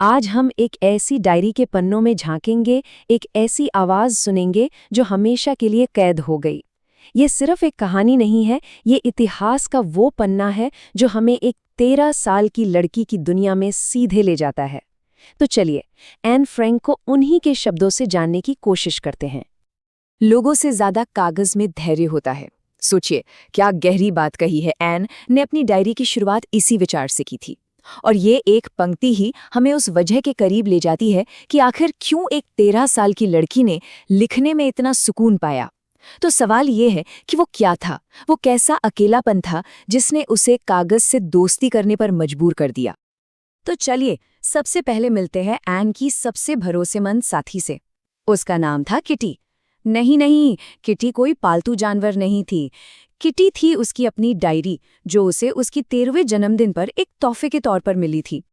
आज हम एक ऐसी डायरी के पन्नों में झांकेंगे, एक ऐसी आवाज़ सुनेंगे जो हमेशा के लिए कैद हो गई। ये सिर्फ एक कहानी नहीं है, ये इतिहास का वो पन्ना है जो हमें एक 13 साल की लड़की की दुनिया में सीधे ले जाता है। तो चलिए, एन फ्रैंक को उन्हीं के शब्दों से जानने की कोशिश करते हैं। लोगों से ज्यादा कागज में धैर्य होता है। सोचिए, क्या गहरी बात कही है। एन ने अपनी डायरी की शुरुआत इसी विचार से की थी। और ये एक पंक्ति ही हमें उस वजह के करीब ले जाती है कि आखिर क्यों एक 13 साल की लड़की ने लिखने में इतना सुकून पाया। तो सवाल ये है कि वो क्या था, वो कैसा अकेलापन था जिसने उसे कागज से दोस्ती करने पर मजबूर कर दिया। तो चलिए, सबसे पहले मिलते हैं एन की सबसे भरोसेमंद साथी से। उसका नाम था किटी। नहीं, किटी कोई पालतू जानवर नहीं थी। किटी थी उसकी अपनी डायरी, जो उसे उसकी 13वें जन्मदिन पर एक तोहफे के तौर पर मिली थी।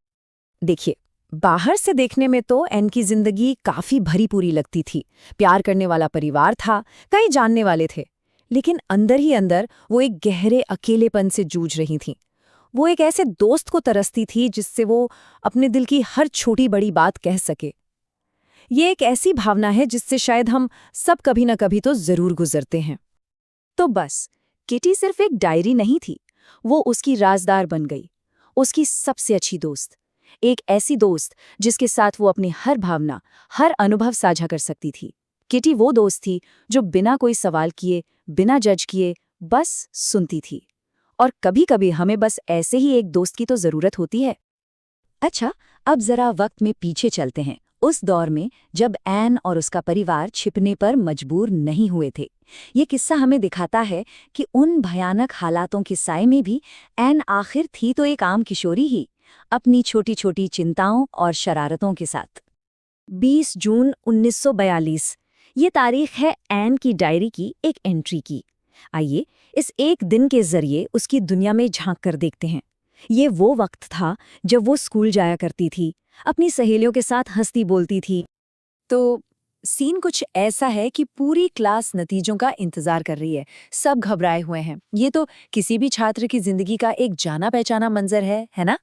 देखिए, बाहर से देखने में तो एन की जिंदगी काफी भरी पूरी लगती थी। प्यार करने वाला परिवार था, कई जानने वाले थे। लेकिन अंदर ही अंदर वो एक गहरे अकेलेपन से जूझ रही थी। वो एक ऐसे दोस्त को तरसती थी जिससे वो अपने दिल की हर छोटी बड़ी बात कह सके। ये एक ऐसी भावना है जिससे शायद हम सब कभी न कभी तो जरूर गुजरते हैं। तो बस, किटी सिर्फ एक डायरी नहीं थी, वो उसकी राजदार बन गई, उसकी सबसे अच्छी दोस्त। एक ऐसी दोस्त जिसके साथ वो अपनी हर भावना, हर अनुभव साझा कर सकती थी। किटी वो दोस्त थी जो बिना कोई सवाल किए, बिना जज किए, बस सुनती थी। और कभी-कभी हमें बस ऐसे ही एक दोस्त की तो जरूरत होती है। अच्छा, अब जरा वक्त में पीछे चलते हैं, उस दौर में जब एन और उसका परिवार छिपने पर मजबूर नहीं हुए थे। ये किस्सा हमें दिखाता है कि उन भयानक हालातों के साए में भी एन आखिर थी तो एक आम किशोरी ही, अपनी छोटी छोटी चिंताओं और शरारतों के साथ। 20 जून 1942, ये तारीख है एन की डायरी की एक एंट्री की। आइए, इस एक दिन के जरिए उसकी दुनिया में झांक कर देखते हैं। ये वो वक्त था जब वो स्कूल जाया करती थी, अपनी सहेलियों के साथ हंसती बोलती थी। तो सीन कुछ ऐसा है कि पूरी क्लास नतीजों का इंतजार कर रही है, सब घबराए हुए हैं। ये तो किसी भी छात्र की जिंदगी का एक जाना पहचाना मंजर है ना?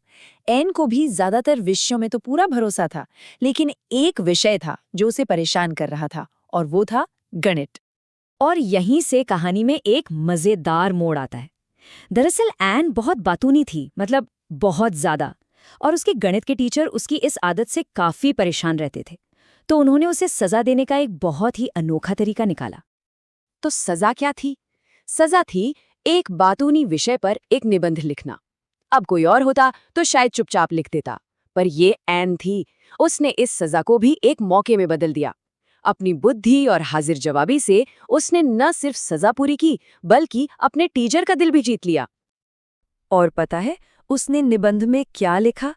एन को भी ज्यादातर विषयों में तो पूरा भरोसा था, लेकिन एक विषय था जो उसे परेशान कर रहा था, और वो था गणित। और यहीं से कहानी में एक मजेदार मोड़ आता है। दरअसल एन बहुत बातूनी थी, मतलब बहुत ज्यादा। और उसके गणित के टीचर उसकी इस आदत से काफी परेशान रहते थे। तो उन्होंने उसे सजा देने का एक बहुत ही अनोखा तरीका निकाला। तो सजा क्या थी? सजा थी एक बातूनी विषय पर एक निबंध लिखना। अब कोई और होता तो शायद चुपचाप लिख देता, पर ये एन थी। उसने इस सजा को भी एक मौके में बदल दिया। अपनी बुद्धि और हाजिर जवाबी से उसने न सिर्फ सजा पूरी की, बल्कि अपने टीचर का दिल भी जीत लिया। और पता है उसने निबंध में क्या लिखा?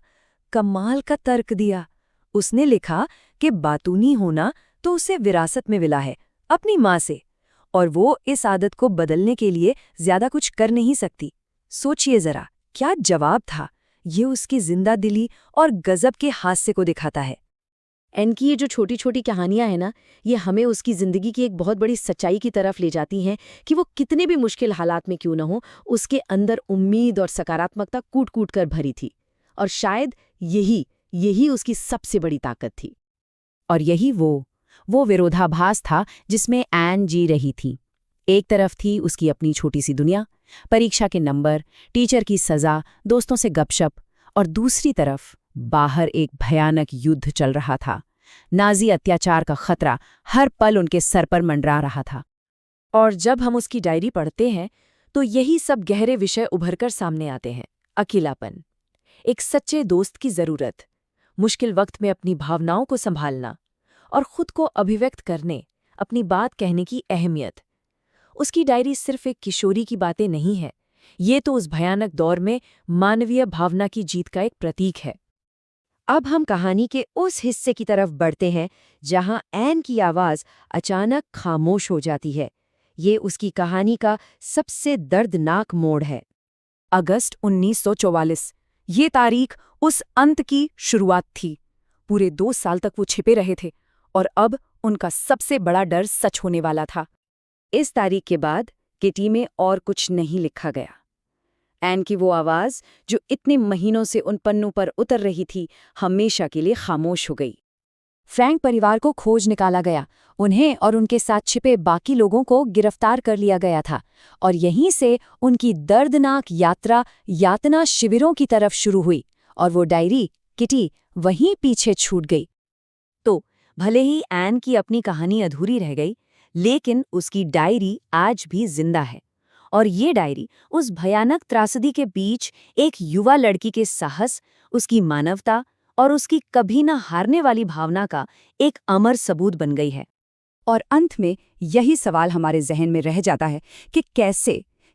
कमाल का तर्क दिया। उसने लिखा कि बातूनी होना तो उसे विरासत में मिला है, अपनी माँ से, और वो इस आदत को बदलने के लिए ज्यादा कुछ कर नहीं सकती। सोचिए जरा, क्या जवाब था! ये उसकी जिंदा दिली और गजब के हास्य को दिखाता है। एन की ये जो छोटी छोटी कहानियां हैं ना, ये हमें उसकी जिंदगी की एक बहुत बड़ी सच्चाई की तरफ ले जाती हैं कि वो कितने भी मुश्किल हालात में क्यों न हो, उसके अंदर उम्मीद और सकारात्मकता कूट कूट कर भरी थी। और शायद यही यही उसकी सबसे बड़ी ताकत थी। और यही वो विरोधाभास था जिसमें एन जी रही थी। एक तरफ थी उसकी अपनी छोटी सी दुनिया, परीक्षा के नंबर, टीचर की सजा, दोस्तों से गपशप, और दूसरी तरफ बाहर एक भयानक युद्ध चल रहा था। नाजी अत्याचार का खतरा हर पल उनके सर पर मंडरा रहा था। और जब हम उसकी डायरी पढ़ते हैं तो यही सब गहरे विषय उभरकर सामने आते हैं। अकेलापन, एक सच्चे दोस्त की जरूरत, मुश्किल वक्त में अपनी भावनाओं को संभालना और खुद को अभिव्यक्त करने, अपनी बात कहने की अहमियत। उसकी डायरी सिर्फ एक किशोरी की बातें नहीं है, ये तो उस भयानक दौर में मानवीय भावना की जीत का एक प्रतीक है। अब हम कहानी के उस हिस्से की तरफ बढ़ते हैं जहां एन की आवाज अचानक खामोश हो जाती है। ये उसकी कहानी का सबसे दर्दनाक मोड़ है। अगस्त 1944, ये तारीख उस अंत की शुरुआत थी। पूरे 2 साल तक वो छिपे रहे थे, और अब उनका सबसे बड़ा डर सच होने वाला था। इस तारीख के बाद किटी में और कुछ नहीं लिखा गया। एन की वो आवाज जो इतने महीनों से उन पन्नों पर उतर रही थी, हमेशा के लिए खामोश हो गई। फ्रैंक परिवार को खोज निकाला गया, उन्हें और उनके साथ छिपे बाकी लोगों को गिरफ्तार कर लिया गया था, और यहीं से उनकी दर्दनाक यात्रा यातना शिविरों की तरफ शुरू हुई, और वो डायरी किटी वहीं पीछे छूट गई। तो भले ही एन की अपनी कहानी अधूरी रह गई, लेकिन उसकी डायरी आज भी जिंदा है। और ये डायरी उस भयानक त्रासदी के बीच एक युवा लड़की के साहस, उसकी मानवता और उसकी कभी न हारने वाली भावना का एक अमर सबूत बन गई है। और अंत में यही सवाल हमारे जहन में रह जाता है कि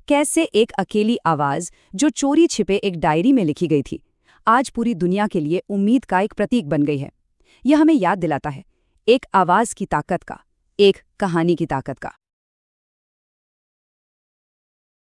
कैसे एक अकेली आवाज जो चोरी छिपे एक डायरी में लिखी गई थी, आज पूरी दुनिया के लिए उम्मीद का एक प्रतीक बन गई है। यह हमें याद दिलाता है एक आवाज की ताकत का, एक कहानी की ताकत का।